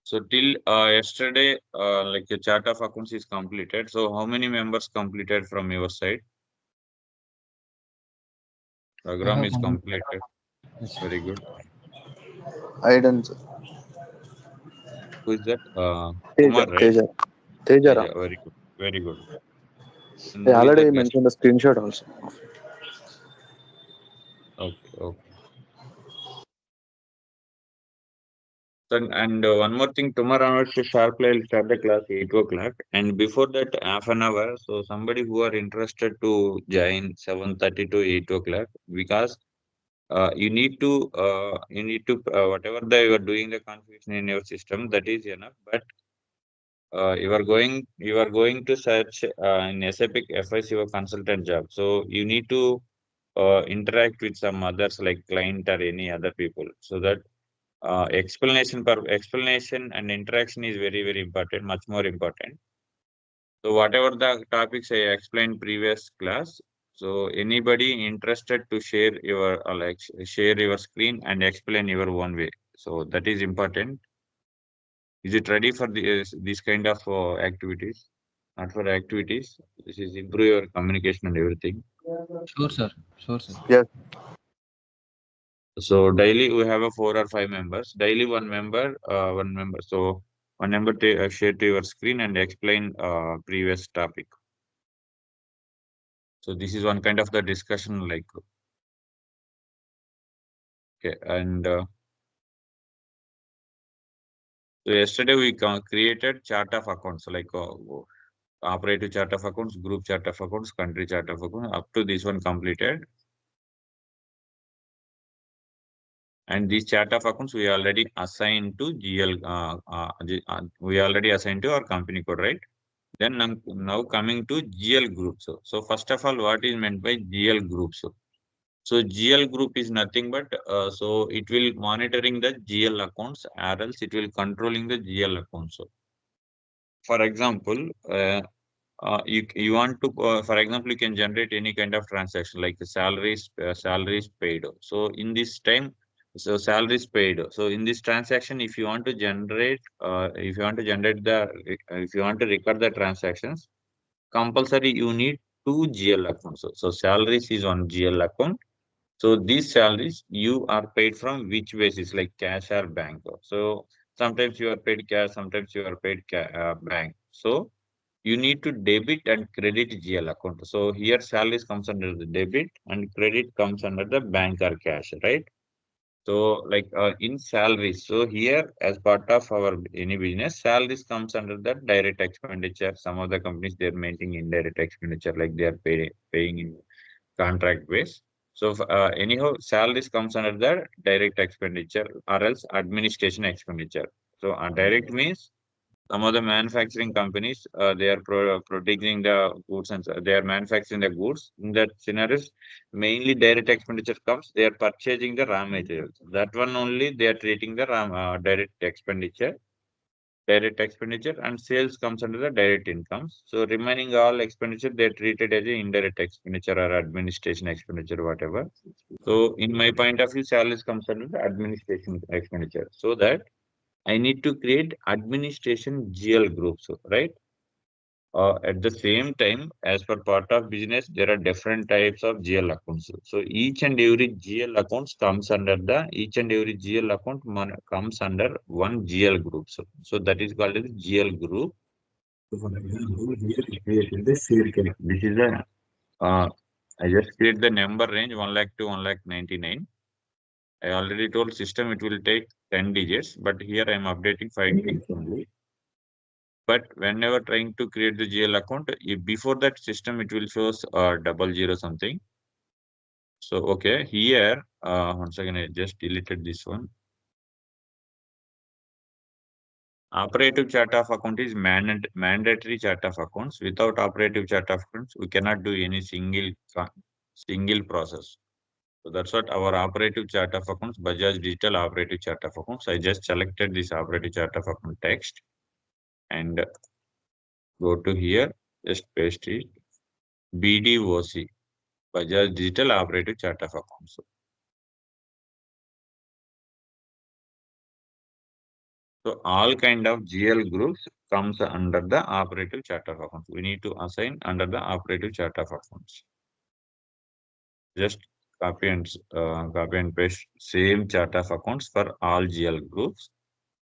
So till yesterday, like the chart of accounts is completed. So how many members completed from your side? I Program have is one. completed. Yes. Very good. I done, sir. Who is that? Teja, Kumar, right? Teja, Teja Ram. Teja. Very good. Very good. And I who is already that guest? mentioned the screenshot also. Okay. Okay. And one more thing, tomorrow onwards sharply I'll start the class 8 o'clock. And before that, half an hour. So somebody who are interested to join 7:30 to 8 o'clock, because you need to whatever you are doing the configuration in your system, that is enough. But you are going to search in SAP FIC your consultant job. So you need to interact with some others like client or any other people, so that explanation and interaction is very very important, much more important. So whatever the topics I explained previous class, so anybody interested to share your share your screen and explain your own way. So that is important. Is it ready for this kind of activities? Not for activities. This is improve your communication and everything. Sure, sir. Sure, sir. Yes, So daily we have a 4 or 5 members. Daily one member. So one member share to your screen and explain previous topic. So this is one kind of the discussion like okay. And so yesterday we created chart of accounts like operative chart of accounts, group chart of accounts, country chart of accounts. Up to this one completed. And this chart of accounts we already assigned to GL. We already assigned to our company code, right? Then now coming to GL groups. So first of all, what is meant by GL groups? So GL group is nothing but so it will monitoring the GL accounts, or else it will controlling the GL accounts. So for example, you want to for example, you can generate any kind of transaction like the salaries paid. So in this time, so salaries paid. So in this transaction, if you want to generate if you want to record the transactions, compulsory you need two GL accounts. So salaries is on GL account. So these salaries you are paid from which basis, like cash or bank. So sometimes you are paid cash, sometimes you are paid bank. So you need to debit and credit GL account. So here salaries comes under the debit and credit comes under the bank or cash, right? So like in salaries, so here as part of our any business, salaries comes under the direct expenditure. Some of the companies they're maintaining indirect expenditure, like they are paying in contract base. So anyhow, salaries comes under the direct expenditure or else administration expenditure. So direct means some of the manufacturing companies, they are producing the goods and they are manufacturing the goods. In that scenarios, mainly direct expenditure comes. They are purchasing the raw materials. That one only they are treating the direct expenditure. Direct expenditure and sales comes under the direct incomes. So remaining all expenditure they are treated as a indirect expenditure or administration expenditure, whatever. So in my point of view, salaries comes under the administration expenditure. So that I need to create administration GL groups, right? At the same time, as per part of business, there are different types of GL accounts. So each and every GL account comes under one GL group. So that is called as GL group. So for example, here I created the share count. This is a I just create the number range 1 lakh to 1 lakh 99. I already told system it will take 10 digits, but here I am updating 5 digits only. But whenever trying to create the GL account, if before that system it will shows 00 something. So okay, here once again I just deleted this one. Operative chart of account is mandatory chart of accounts. Without operative chart of accounts, we cannot do any single process. So that's what our operative chart of accounts, Bajaj Digital operative chart of accounts. I just selected this operative chart of account text and go to here, just paste it. BDOC, Bajaj Digital operative chart of accounts. So all kind of GL groups comes under the operative chart of accounts. We need to assign under the operative chart of accounts. Just copy and paste same chart of accounts for all GL groups.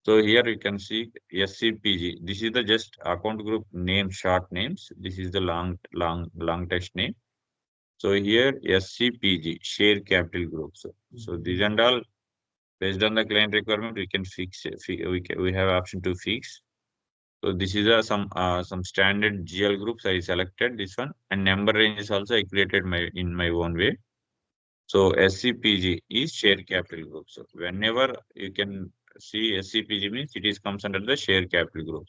So here you can see SCPG. This is the just account group name, short names. This is the long text name. So here SCPG, share capital groups. So these and all based on the client requirement, we can fix it. We have option to fix. So this is some standard GL groups I selected this one, and number range is also I created in my own way. So SCPG is share capital group. So whenever you can see SCPG means it is comes under the share capital group.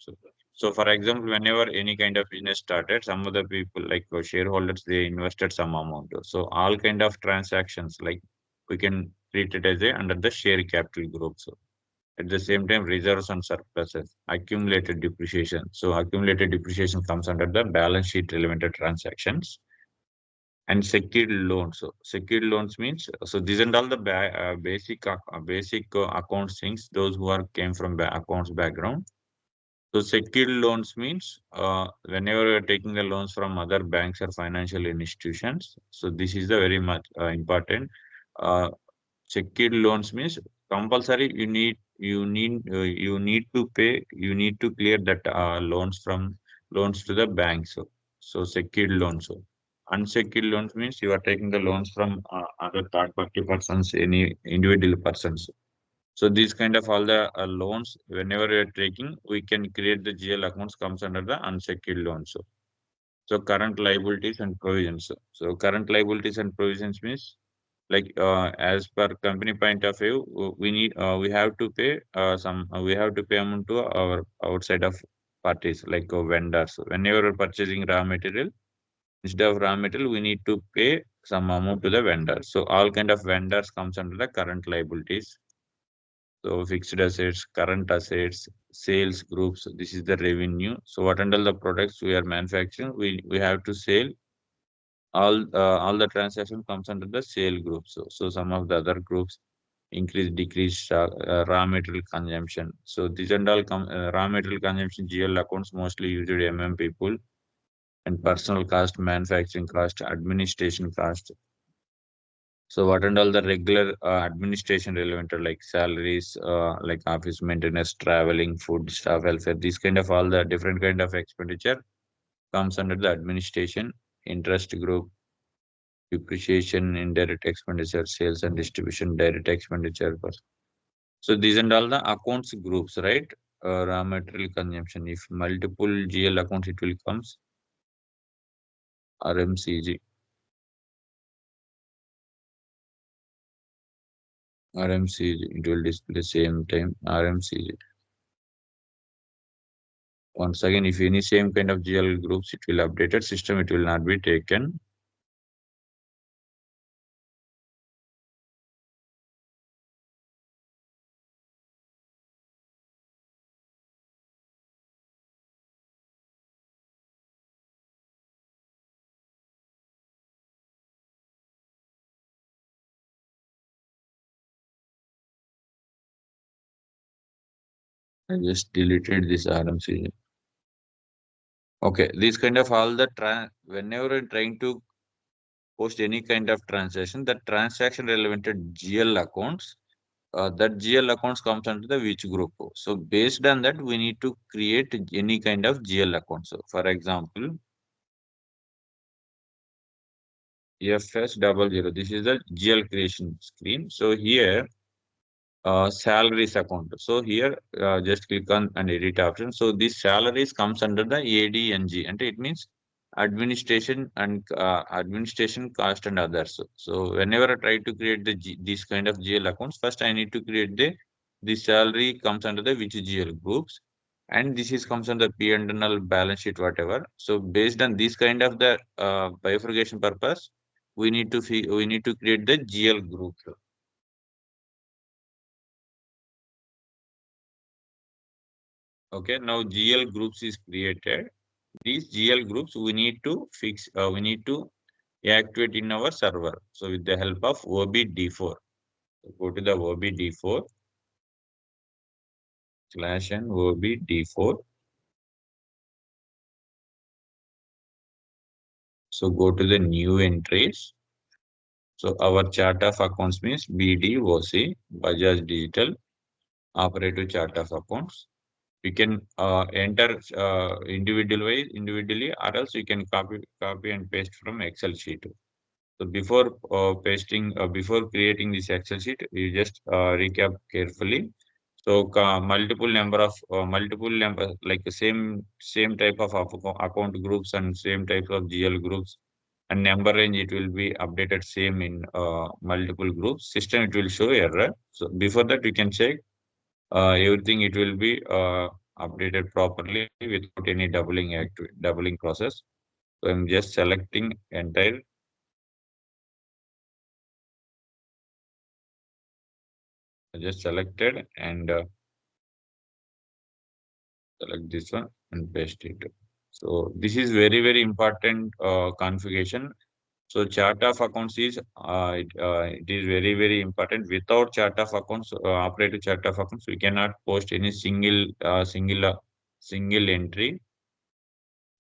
So for example, whenever any kind of business started, some other people like shareholders, they invested some amount. So all kind of transactions like we can treat it as a under the share capital group. So at the same time, reserves and surpluses, accumulated depreciation. So accumulated depreciation comes under the balance sheet relevant transactions and secured loans. So secured loans means so these and all the basic accounts things. Those who are came from accounts background. So secured loans means whenever you are taking the loans from other banks or financial institutions. So this is the very much important. Uh, Secured loans means compulsory. You need to clear that loans to the bank. So secured loans. So unsecured loans means you are taking the loans from other third party persons, any individual persons. So these kind of all the loans, whenever we are taking, we can create the GL accounts comes under the unsecured loans. So current liabilities and provisions. So current liabilities and provisions means like as per company point of view, we have to pay we have to pay amount to our outside of parties like vendors. Whenever we're purchasing raw material, instead of raw material, we need to pay some amount to the vendors. So all kind of vendors comes under the current liabilities. So fixed assets, current assets, sales groups, this is the revenue. So what under the products we are manufacturing, we have to sell. All the transaction comes under the sale group. So some of the other groups increase, decrease raw material consumption. So these and all raw material consumption GL accounts mostly used people and personal cost, manufacturing cost, administration cost. So what and all the regular administration relevant are like salaries, like office maintenance, traveling, food, staff welfare, these kind of all the different kind of expenditure comes under the administration, interest group, depreciation, indirect expenditure, sales and distribution, direct expenditure. So these and all the accounts groups, right? Raw material consumption. If multiple GL accounts, it will comes RMCG. RMCG, it will display same time RMCG. Once again, if any same kind of GL groups, it will updated system, it will not be taken. I just deleted this RMCG. Okay, this kind of all the whenever you're trying to post any kind of transaction, the transaction relevant GL accounts, that GL accounts comes under the which group. So based on that, we need to create any kind of GL account. So for example, FS00, this is the GL creation screen. So here, salaries account. So here, just click on an edit option. So this salaries comes under the ADNG, and it means administration cost and others. So whenever I try to create this kind of GL accounts, first I need to create the salary comes under the which GL groups, and this is comes under P&L balance sheet whatever. So based on this kind of the bifurcation purpose, we need to create the GL group. Okay, now GL groups is created. These GL groups we need to fix. We need to activate in our server. So with the help of OBD4, so go to the OBD4. /n OB D4. So go to the new entries. So our chart of accounts means BDOC, Bajaj Digital, operative chart of accounts. We can enter individually, or else you can copy and paste from Excel sheet. So before creating this Excel sheet, you just recap carefully. So multiple number like the same type of account groups and same type of GL groups and number range, it will be updated same in multiple groups. System, it will show error. So before that, we can check everything. It will be updated properly without any doubling process. So I'm just selecting entire. I just selected and select this one and paste it. So this is very important configuration. So chart of accounts is it is very important. Without chart of accounts, operative chart of accounts, we cannot post any single entry.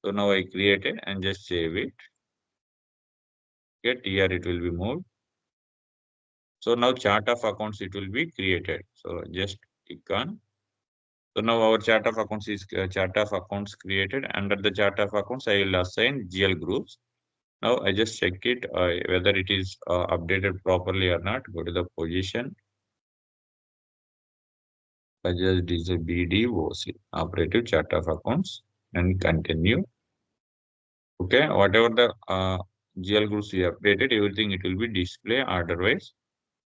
So now I created and just save it. Get here, it will be moved. So now chart of accounts, it will be created. So just click on. So now our chart of accounts is chart of accounts created. Under the chart of accounts, I will assign GL groups. Now I just check it whether it is updated properly or not. Go to the position. I just do BDOC, operative chart of accounts, and continue. Okay, whatever the GL groups we updated, everything it will be display. Otherwise,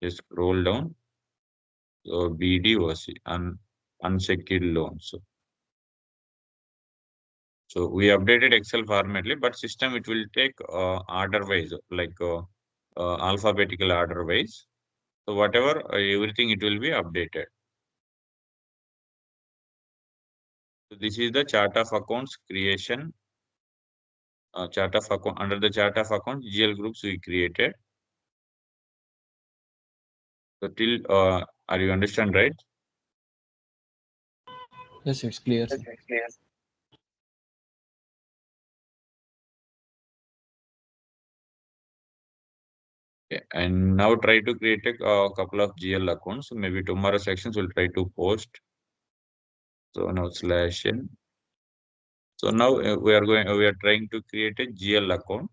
just scroll down. So BDOC, unsecured loans. So we updated Excel formatly, but system it will take order wise, like alphabetical order wise. So whatever everything it will be updated. So this is the chart of accounts creation. Chart of account under the chart of accounts GL groups we created. So till are you understand, right? Yes, it's clear, sir. Okay. And now try to create a couple of GL accounts. So maybe tomorrow sections will try to post. So now /n. So now we are trying to create a GL account.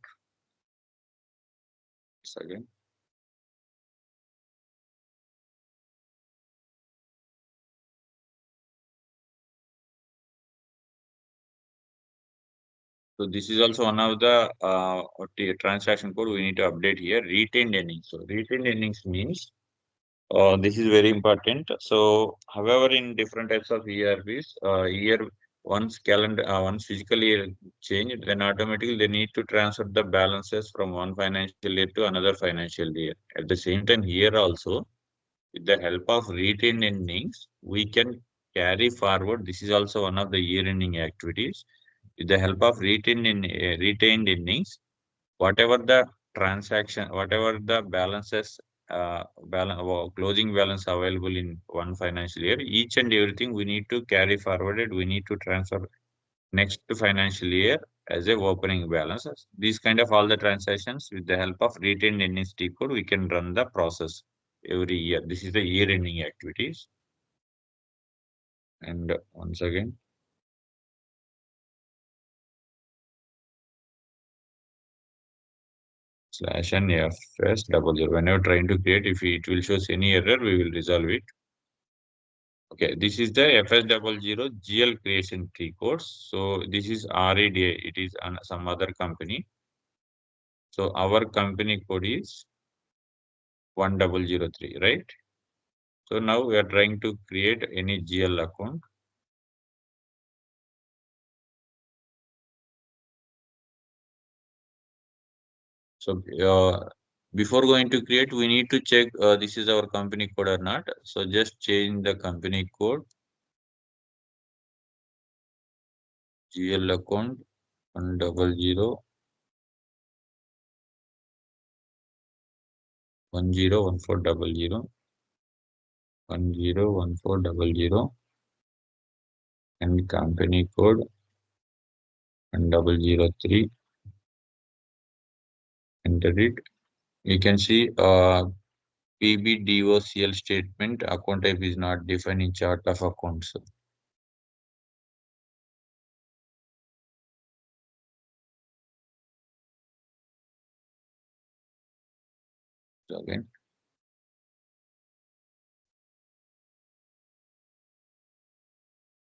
Again. So this is also one of the transaction code we need to update here. Retained earnings. So retained earnings means this is very important. So, however, in different types of ERPs, once physical year changed, then automatically they need to transfer the balances from one financial year to another financial year. At the same time, here also, with the help of retained earnings, we can carry forward. This is also one of the year-ending activities. With the help of retained earnings, whatever the transaction, whatever the balances, closing balance available in one financial year, each and everything we need to carry forwarded. We need to transfer next financial year as a opening balances. These kind of all the transactions with the help of retained earnings T code, we can run the process every year. This is the year ending activities. And once again, /n FS00. Whenever trying to create, if it will show any error, we will resolve it. Okay, this is the FS00 GL creation key course. So this is REDA. It is some other company. So our company code is 1003, right? So now we are trying to create any GL account. So before going to create, we need to check this is our company code or not. So just change the company code. GL account 100 101400 101400. and company code 1003. Enter it. You can see PBDOCL statement account type is not defined in chart of accounts. So again,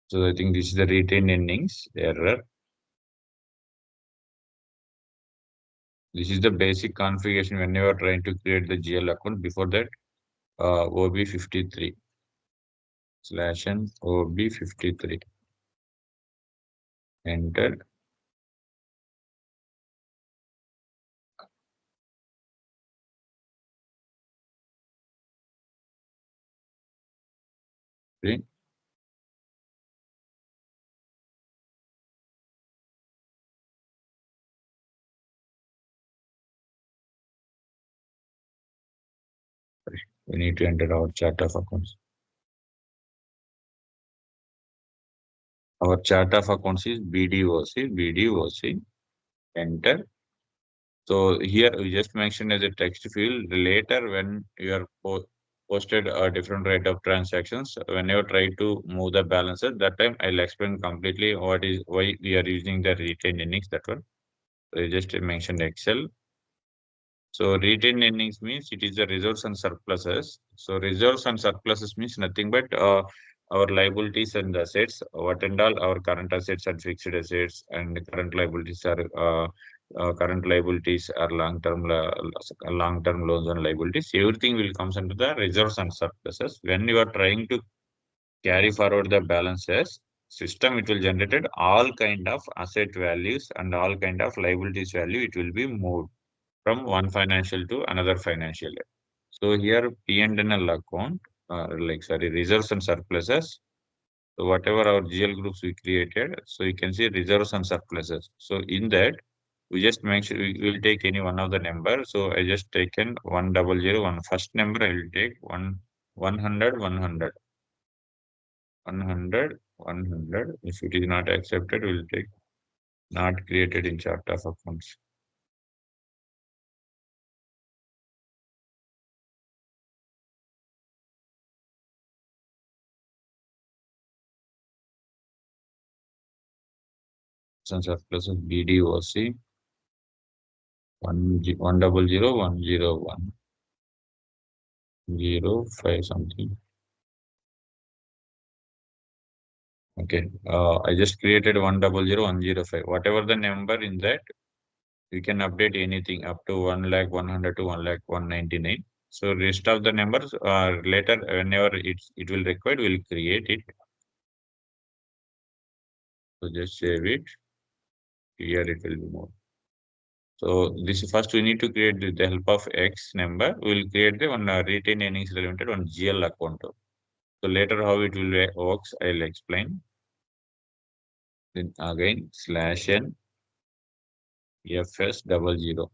so I think this is the retained earnings error. This is the basic configuration when you are trying to create the GL account. Before that, OB53 /n OB53. Enter. Okay. We need to enter our chart of accounts. Our chart of accounts is BDOC. Enter. So here we just mentioned as a text field. Later, when you are posted a different rate of transactions, when you try to move the balances, that time I'll explain completely why we are using the retained earnings. That one. So I just mentioned Excel. So retained earnings means it is the reserves and surpluses. So reserves and surpluses means nothing but our liabilities and assets. What and all our current assets and fixed assets and current liabilities are long-term loans and liabilities. Everything will comes under the reserves and surpluses. When you are trying to carry forward the balances, system it will generate all kind of asset values and all kind of liabilities value. It will be moved from one financial to another financial year. So here P&L account, reserves and surpluses. So whatever our GL groups we created, so you can see reserves and surpluses. So in that, we just make sure we will take any one of the number. So I just taken 1001. First number I will take 100, 100. 100, 100. If it is not accepted, we will take not created in chart of accounts. Some surpluses BDOC 100, 101, 05 something. Okay, I just created 100, 105. Whatever the number in that, you can update anything up to 100,100 to 100,199. So rest of the numbers later whenever it will required, we'll create it. So just save it. Here it will be more. So this first we need to create with the help of X number. We'll create the one retained earnings limited on GL account. So later how it will works, I'll explain. Then again /n FS00.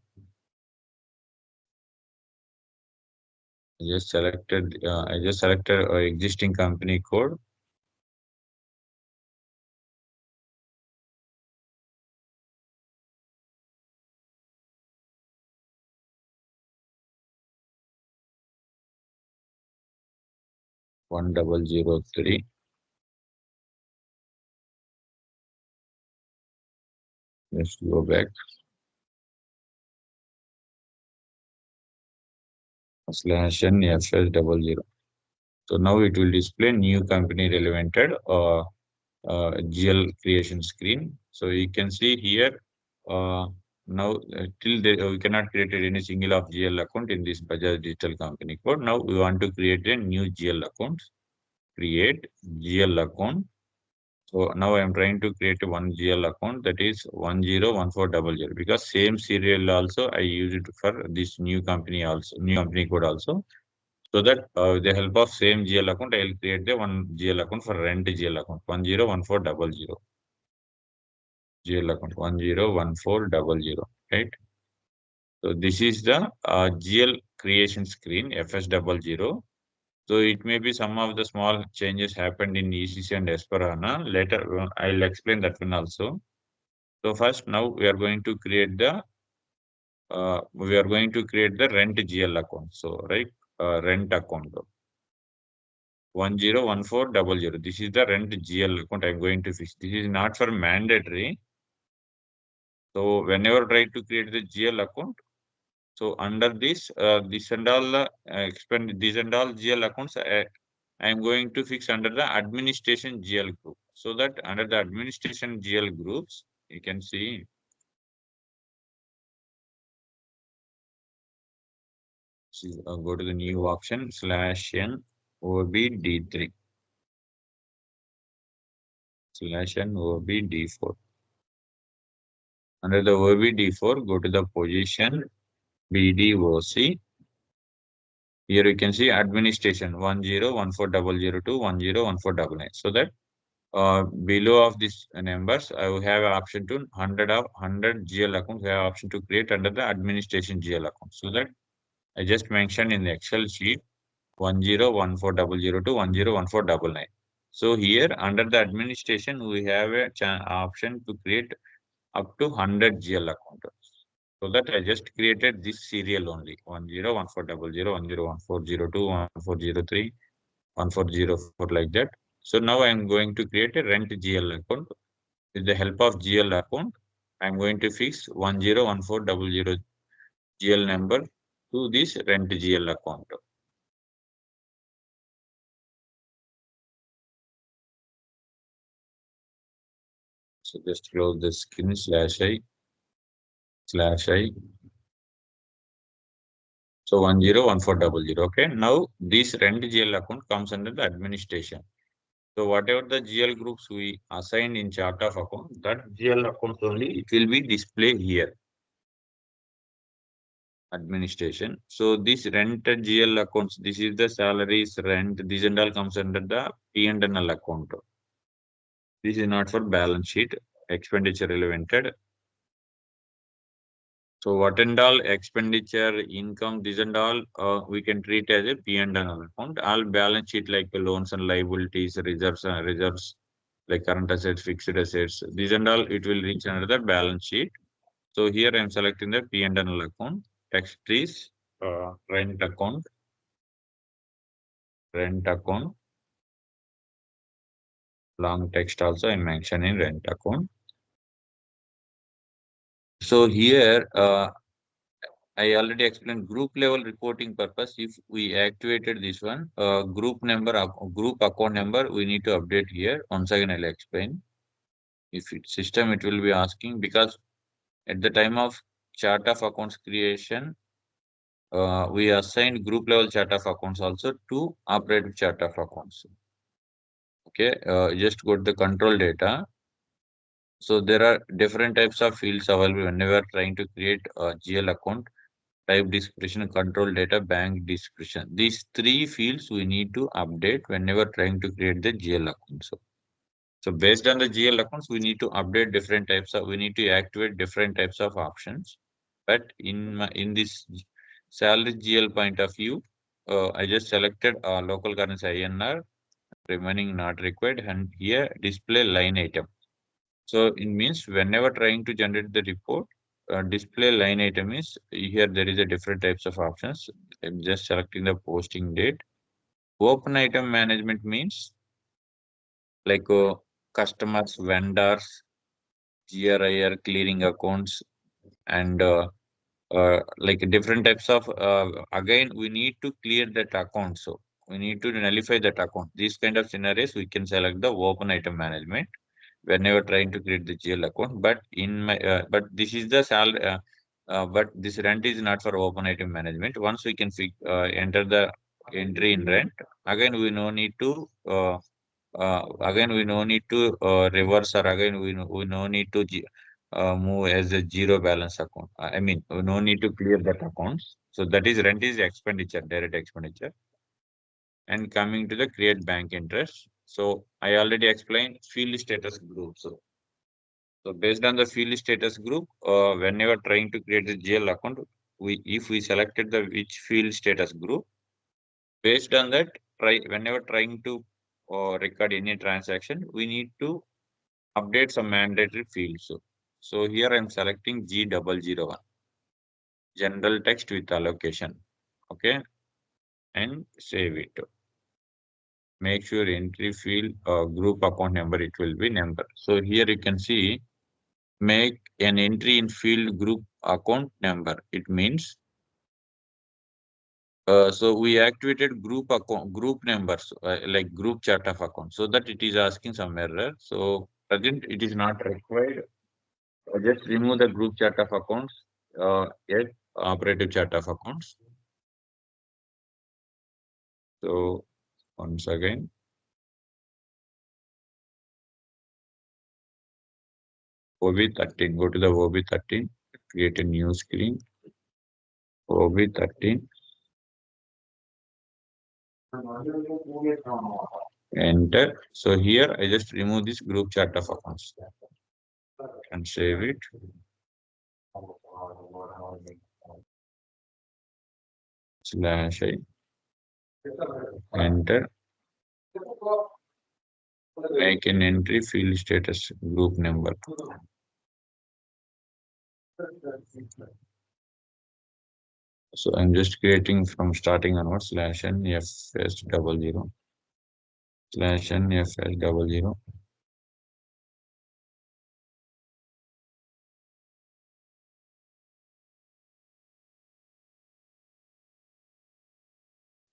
I just selected existing company code. One 1003. Let's go back. /n FS00. So now it will display new company relevanted GL creation screen. So you can see here now we cannot create any single of GL account in this Bajaj Digital Company code. Now we want to create a new GL account. Create GL account. So now I am trying to create one GL account, that is 101400, because same serial also I use it for this new company code also. So that with the help of same GL account, I will create the one GL account for rent GL account 101400. GL account 101400, right? So this is the GL creation screen FS00. So it may be some of the small changes happened in ECC and Esperana. Later, I'll explain that one also. So first, now we are going to create the rent GL account. So right, rent account 101400. This is the rent GL account I'm going to fix. This is not for mandatory. So whenever try to create the GL account, so under this, this and all these and all GL accounts, I am going to fix under the administration GL group. So that under the administration GL groups, you can see. Go to the new option /n OBD3 /n OBD4. Under the OBD4, go to the position BDOC. Here you can see administration 10140002 101499. So that below of these numbers, I will have an option to 100 GL accounts. We have option to create under the administration GL account. So that I just mentioned in the Excel sheet 10140002 101499. So here under the administration, we have a option to create up to 100 GL accounts. So that I just created this serial only 101400 101402 1403 1404 like that. So now I am going to create a rent GL account. With the help of GL account, I am going to fix 101400 GL number to this rent GL account. So just close the screen /i. So 101400. Okay. Now this rent GL account comes under the administration. So whatever the GL groups we assigned in chart of account, that GL account only it will be displayed here. Administration. So this rent GL accounts, this is the salaries, rent, this and all comes under the P&L account. This is not for balance sheet, expenditure relevant. So what and all expenditure, income, this and all we can treat as a P&L account. All balance sheet like loans and liabilities, reserves like current assets, fixed assets, these and all it will reach under the balance sheet. So here I am selecting the P&L account. Text is rent account. Long text also I mentioned in rent account. So here I already explained group level reporting purpose. If we activated this one, group account number, we need to update here. Once again, I'll explain. If it's system, it will be asking because at the time of chart of accounts creation, we assigned group level chart of accounts also to operative chart of accounts. Okay, just go to the control data. So there are different types of fields available whenever trying to create a GL account. Type description, control data, bank description. These three fields we need to update whenever trying to create the GL account. So based on the GL accounts, we need to update different types of, we need to activate different types of options. But in this salary GL point of view, I just selected local currency INR, remaining not required, and here display line item. So it means whenever trying to generate the report, display line item is here there is a different types of options. I'm just selecting the posting date. Open item management means like customers, vendors, GRIR clearing accounts, and like different types of again we need to clear that account. So we need to nullify that account. These kind of scenarios we can select the open item management whenever trying to create the GL account. But in my but this is the salary. But this rent is not for open item management. Once we can enter the entry in rent, again we no need to reverse, or again we no need to move as a zero balance account. I mean, we no need to clear that accounts. So that is rent is expenditure, direct expenditure. And coming to the create bank interest. So I already explained field status group. So based on the field status group, whenever trying to create the GL account, if we selected the which field status group, based on that, trying to record any transaction, we need to update some mandatory fields. So here I'm selecting G001, general text with allocation. Okay, and save it. Make sure entry field group account number, it will be number. So here you can see, make an entry in field group account number. It means so we activated group numbers like group chart of account, so that it is asking some error. So present it is not required. Just remove the group chart of accounts. Yes, operative chart of accounts. So once again, OB13. Go to the OB13. Create a new screen. OB13. Enter. So here I just remove this group chart of accounts and save it. /I. Enter. Make an entry field status group number. So I'm just creating from starting onwards /NFS00 /NFS00.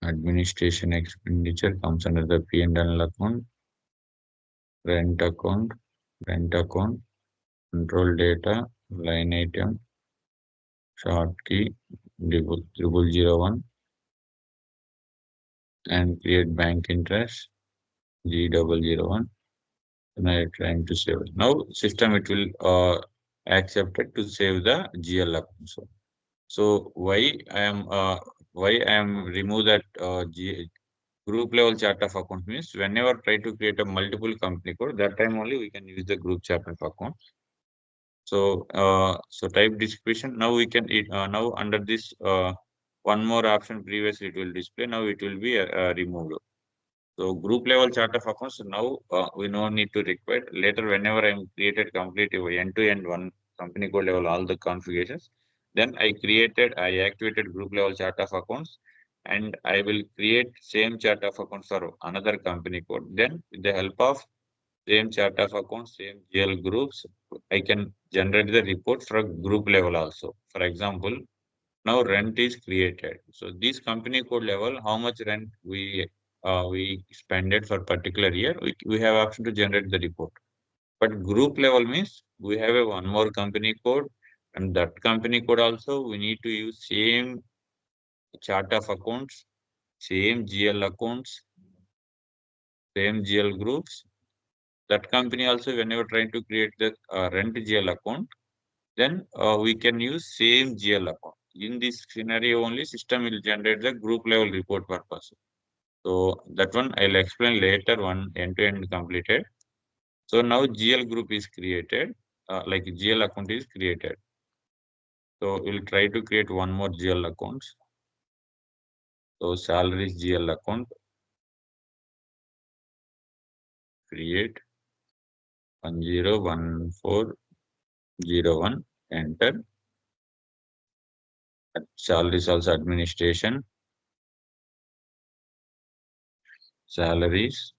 Administration expenditure comes under the P&L account, rent account, control data, line item, short key, 0001, and create bank interest, G001. And I'm trying to save it. Now system it will accept it to save the GL account. So why I am remove that group level chart of account means whenever try to create a multiple company code, that time only we can use the group chart of account. So so type description. Now we can now under this one more option, previously it will display. Now it will be removed. So group level chart of accounts, now we no need to require. Later, whenever I'm created complete end-to-end one company code level, all the configurations, then I activated group level chart of accounts, and I will create same chart of accounts for another company code. Then with the help of same chart of accounts, same GL groups, I can generate the report for group level also. For example, now rent is created. So this company code level, how much rent we spended for particular year, we have option to generate the report. But group level means we have a one more company code, and that company code also we need to use same chart of accounts, same GL accounts, same GL groups. That company also, whenever trying to create the rent GL account, then we can use same GL account. In this scenario only, system will generate the group level report purpose. So that one I'll explain later, one end-to-end completed. So now GL group is created, like GL account is created. So we'll try to create one more GL account. So salaries GL account, create 101401, enter. Salaries also administration, salaries,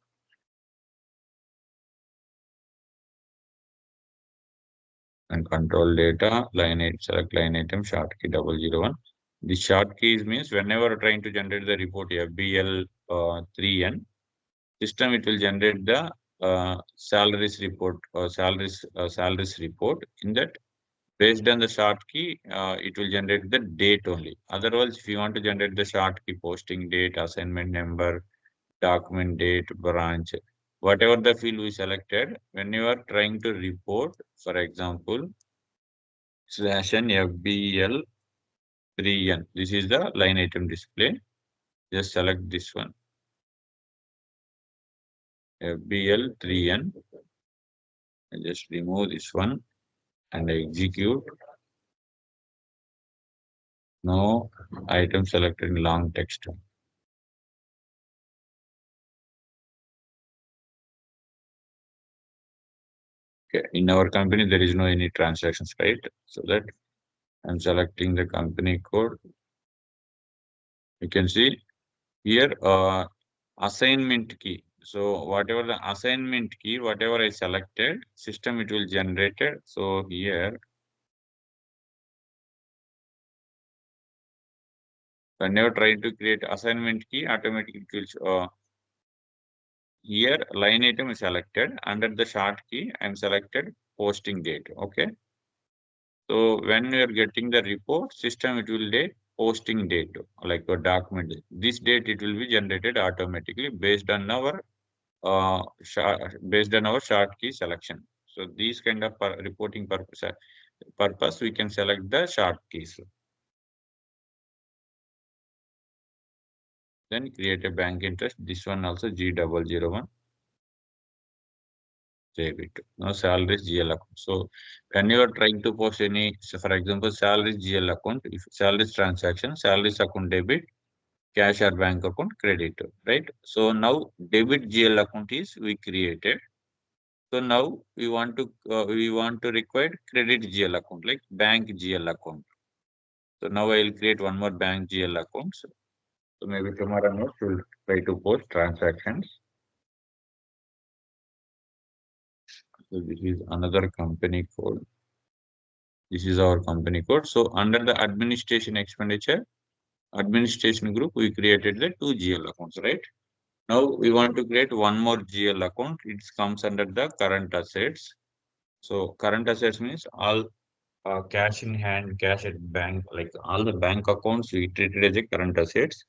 and control data, select line item, short key 001. The short keys means whenever trying to generate the report FBL 3N, system it will generate the salaries report or salaries report. In that, based on the short key, it will generate the date only. Otherwise, if you want to generate the short key, posting date, assignment number, document date, branch, whatever the field we selected, when you are trying to report, for example, /n FBL 3N. This is the line item display. Just select this one. FBL 3N. I just remove this one and execute. No item selected in long text. Okay. In our company, there is no any transactions, right? So that I'm selecting the company code. You can see here assignment key. So whatever the assignment key, whatever I selected, system it will generate it. So here, whenever trying to create assignment key, automatically it will here line item is selected. Under the short key, I'm selected posting date. Okay. So when you are getting the report, system it will date posting date like a document. This date it will be generated automatically based on our short key selection. So these kind of reporting purpose we can select the short keys. Then create a bank interest. This one also G001. Save it. Now salary is GL account. So when you are trying to post any, so for example, salary is GL account, if salary is transaction, salary is account debit, cash or bank account credit, right? So now debit GL account is we created. So now we want to require credit GL account like bank GL account. So now I will create one more bank GL account. So maybe tomorrow note we'll try to post transactions. So this is another company code. This is our company code. So under the administration expenditure, administration group, we created the two GL accounts, right? Now we want to create one more GL account. It comes under the current assets. So current assets means all cash in hand, cash at bank, like all the bank accounts we treated as a current assets,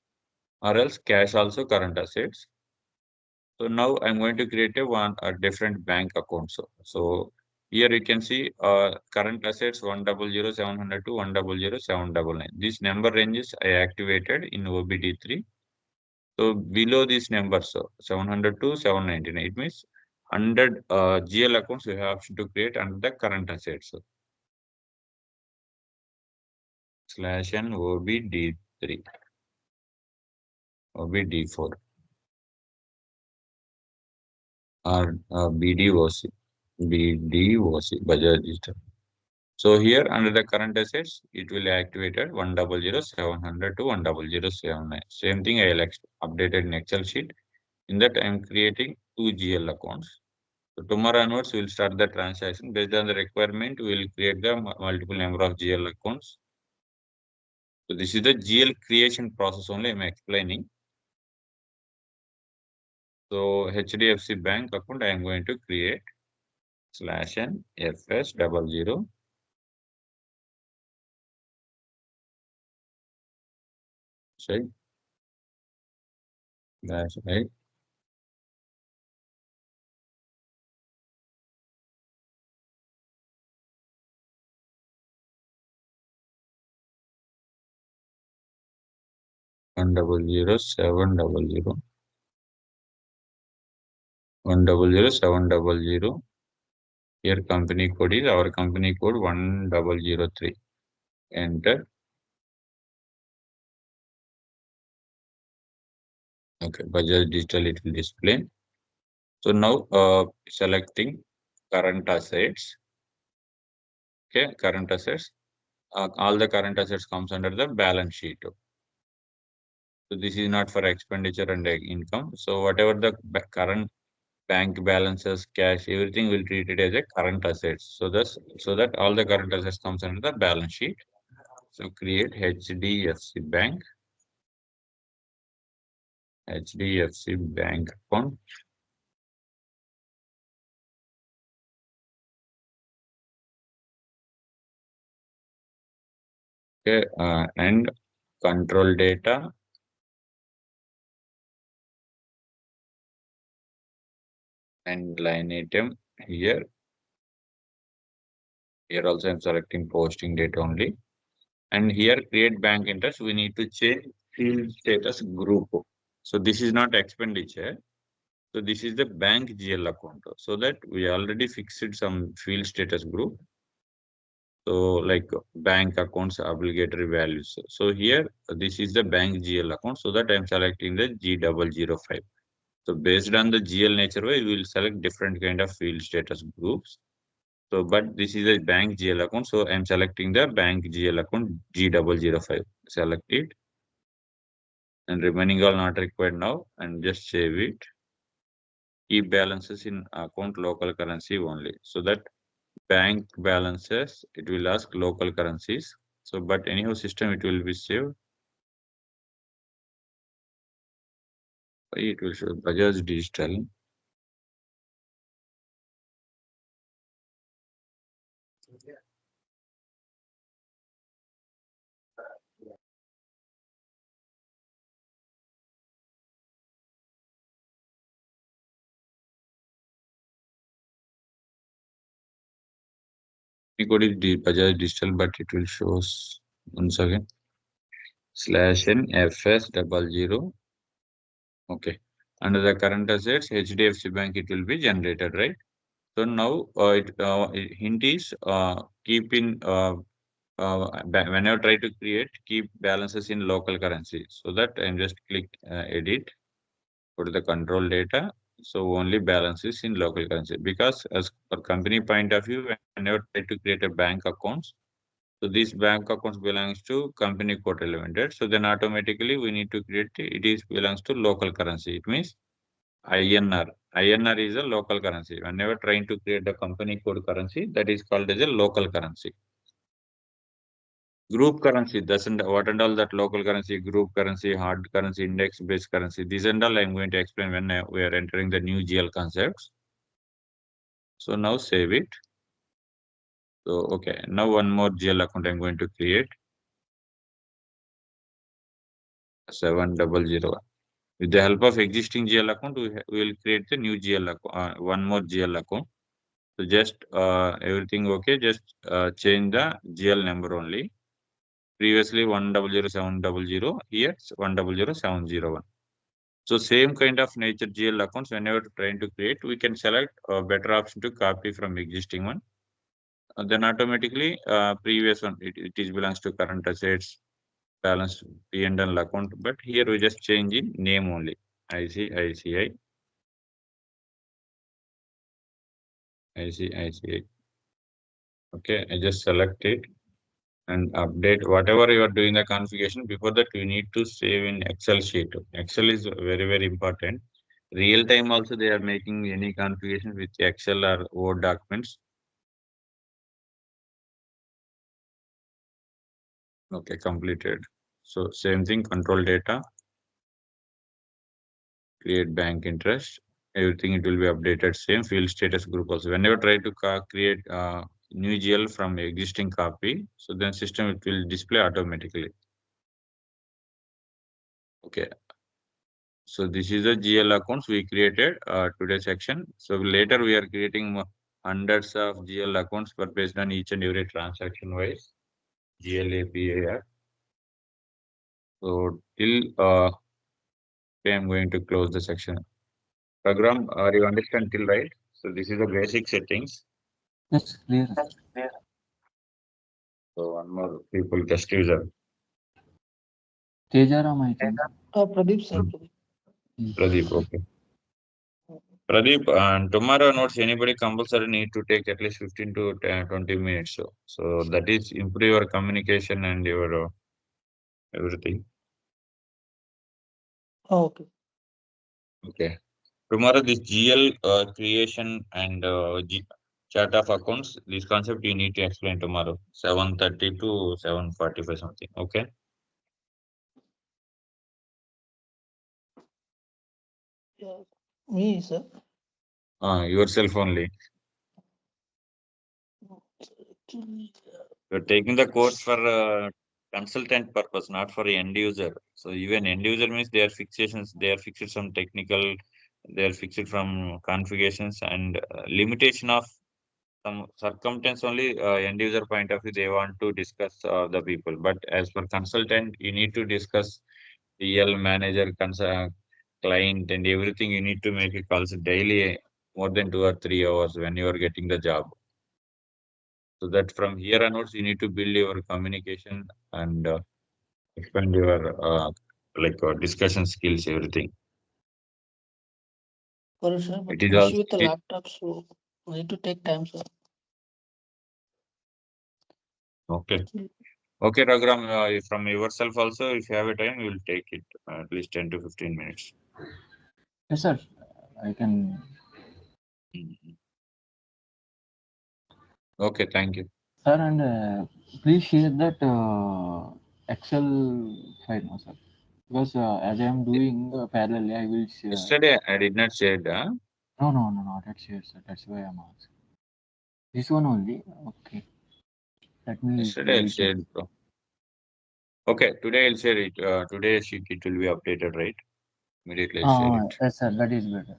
or else cash also current assets. So now I'm going to create a different bank account. So here you can see current assets 100,700 to 100,799. This number ranges I activated in OBD3. So below these numbers, so 700 to 799, it means 100 GL accounts you have to create under the current assets. So /n OBD3, OBD4, or BDOC, Bajaj Digital. So here under the current assets, it will activated 100,700 to 100,799. Same thing I will update in Excel sheet. In that I am creating two GL accounts. So tomorrow onwards, we will start the transaction. Based on the requirement, we will create the multiple number of GL accounts. So this is the GL creation process only I am explaining. So HDFC Bank account I am going to create /n FS00. Say that's right. One double zero seven double zero. 100,700. Here company code is our company code 1003. Enter. Okay, Bajaj Digital it will display. So now selecting current assets. Okay, current assets. All the current assets comes under the balance sheet. So this is not for expenditure and income. So whatever the current bank balances, cash, everything will treat it as a current assets. So that all the current assets comes under the balance sheet. So create HDFC Bank account. Okay, and control data and line item here. Here also I'm selecting posting date only. And here create bank interest, we need to change field status group. So this is not expenditure. So this is the bank GL account. So that we already fixed some field status group. So like bank accounts obligatory values. So here this is the bank GL account. So that I'm selecting the G005. So based on the GL nature way, we will select different kind of field status groups. So, but this is a bank GL account. So I'm selecting the bank GL account G005. Select it. And remaining all not required now, and just save it. Keep balances in account local currency only. So that bank balances, it will ask local currencies. So, but anyhow system, it will be saved. It will show Bajaj Digital. We code is Bajaj Digital, but it will show once again /N FS00. Okay. Under the current assets, HDFC Bank, it will be generated, right? So now hint is keep in whenever try to create, keep balances in local currency. So that I'm just click edit, go to the control data. So only balances in local currency, because as per company point of view, whenever try to create a bank accounts, so these bank accounts belongs to company code limited. So then automatically we need to create it is belongs to local currency. It means INR. INR is a local currency. Whenever trying to create a company code currency, that is called as a local currency. Group currency, doesn't what and all that local currency, group currency, hard currency, index based currency. These and all I'm going to explain when we are entering the new GL concepts. So now save it. So okay, now one more GL account I'm going to create. 7001. With the help of existing GL account, we will create the new GL account, one more GL account. So just everything okay, just change the GL number only. Previously 100700, here it's 100701. So same kind of nature GL accounts, whenever trying to create, we can select a better option to copy from existing one. Then automatically previous one, it is belongs to current assets, balance P&L account. But here we just change in name only. ICICI. Okay, I just select it and update whatever you are doing the configuration. Before that, you need to save in Excel sheet. Excel is very, very important. Real time also they are making any configuration with Excel or Word documents. Okay, completed. So same thing, control data, create bank interest, everything it will be updated. Same field status group also. Whenever try to create new GL from existing copy, so then system it will display automatically. Okay. So this is the GL accounts we created today section. So later we are creating hundreds of GL accounts, but based on each and every transaction wise GL API. So till I'm going to close the section. Program, you understand till right? So this is the basic settings. Yes, clear. So one more people test user. Tejaram, I think. Pradeep sir. Pradeep, okay. Pradeep, and tomorrow notes anybody compulsory need to take at least 15 to 20 minutes. So that is improve your communication and your everything. Okay. Okay. Tomorrow this GL creation and chart of accounts, this concept you need to explain tomorrow, 7:30 to 7:45 something. Okay. Yeah. Me, sir. Yourself only. Actually, You're taking the course for consultant purpose, not for end user. So even end user means they are fixations, they are fixed some technical, they are fixed from configurations and limitation of some circumstance only end user point of view they want to discuss the people. But as for consultant, you need to discuss EL manager, client and everything. You need to make a calls daily more than 2 or 3 hours when you are getting the job. So that from here onwards, you need to build your communication and expand your discussion skills, everything. sorry, sir, but It is issue also with the laptop, so we need to take time, sir. Okay. Okay, Raghuram, from yourself also, if you have a time, we will take it at least 10 to 15 minutes. Yes, sir. I can. Mhm. Okay, thank you. Sir, and please share that Excel file, no, sir. Because as I am doing parallelly, I will share. Yesterday, I did not share that. No, not share, sir. That's why I'm asking. This one only. Okay. Let me Yesterday, I'll recheck. share it, bro. Okay, today I'll share it. Today sheet it will be updated, right? Immediately I'll share it. Yes, sir. That is better.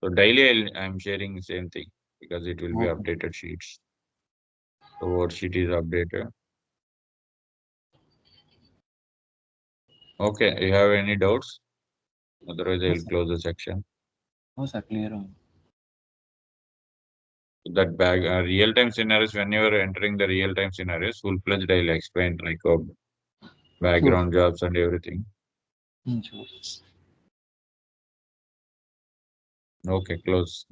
So daily I'm sharing the same thing because it will be Okay. updated sheets. So what sheet is updated? Okay, you have any doubts? Otherwise, I No, will sir. close the section. No, sir. Clear on. That real-time scenarios, when you are entering the real-time scenarios, full-fledged I'll explain like Sure. background jobs and everything. Sure. Okay, close.